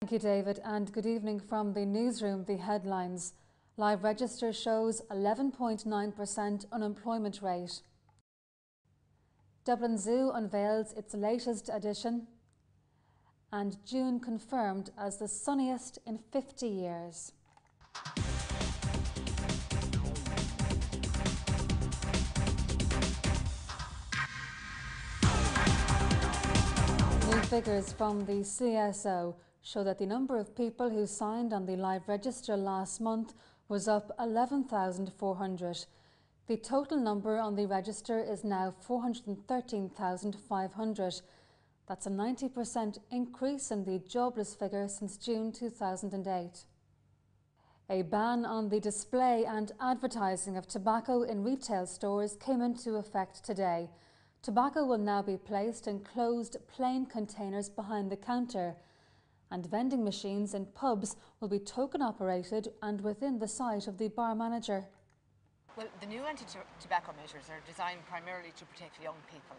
Thank you, David, and good evening from the newsroom. The headlines. Live Register shows 11.9% unemployment rate. Dublin Zoo unveils its latest edition. And June confirmed as the sunniest in 50 years. New figures from the CSO show that the number of people who signed on the Live Register last month was up 11,400. The total number on the register is now 413,500. That's a 90% increase in the jobless figure since June 2008. A ban on the display and advertising of tobacco in retail stores came into effect today. Tobacco will now be placed in closed plain containers behind the counter, and vending machines in pubs will be token operated and within the sight of the bar manager. Well, the new anti-tobacco measures are designed primarily to protect young people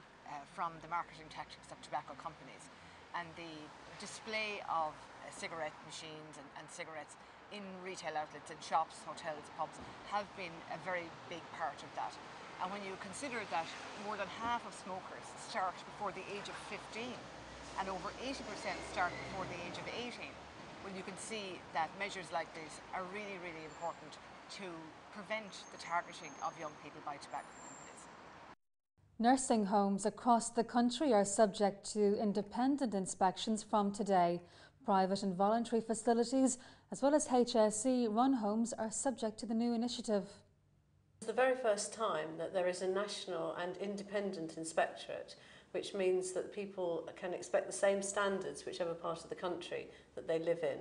from the marketing tactics of tobacco companies, and the display of cigarette machines and cigarettes in retail outlets, in shops, hotels, pubs have been a very big part of that. And when you consider that more than half of smokers start before the age of 15 and over 80% start before the age of 18, well, you can see that measures like this are really, really important to prevent the targeting of young people by tobacco companies. Nursing homes across the country are subject to independent inspections from today. Private and voluntary facilities, as well as HSE-run homes, are subject to the new initiative. It's the very first time that there is a national and independent inspectorate, which means that people can expect the same standards whichever part of the country that they live in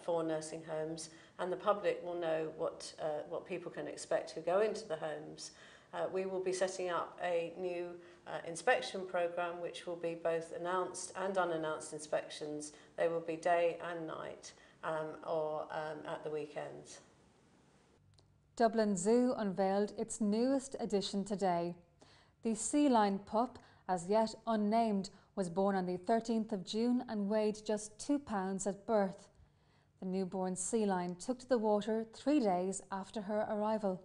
for nursing homes, and the public will know what people can expect who go into the homes. We will be setting up a new inspection programme which will be both announced and unannounced inspections. They will be day and night or at the weekends. Dublin Zoo unveiled its newest addition today. The sea lion pup, as yet unnamed, was born on the 13th of June and weighed just 2 pounds at birth. The newborn sea lion took to the water 3 days after her arrival.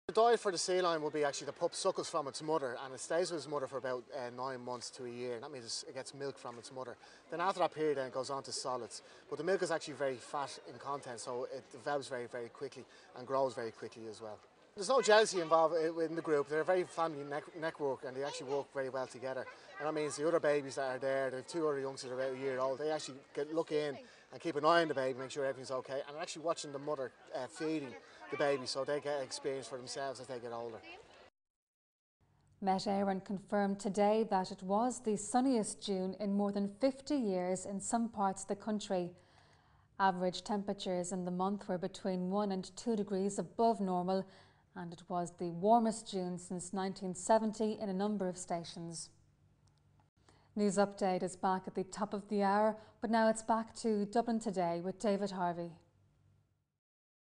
The diet for the sea lion will be actually the pup suckles from its mother, and it stays with its mother for about 9 months to a year, and that means it gets milk from its mother. Then after that period, then it goes on to solids. But the milk is actually very fat in content, so it develops very, very quickly and grows very quickly as well. There's no jealousy involved in the group. They're a very family network, and they actually work very well together. And that means the other babies that are there, the 2 other youngsters about a year old, they actually look in and keep an eye on the baby, make sure everything's okay, and actually watching the mother feeding the baby, so they get experience for themselves as they get older. Met Éireann confirmed today that it was the sunniest June in more than 50 years in some parts of the country. Average temperatures in the month were between 1 and 2 degrees above normal, and it was the warmest June since 1970 in a number of stations. News Update is back at the top of the hour, but now it's back to Dublin Today with David Harvey.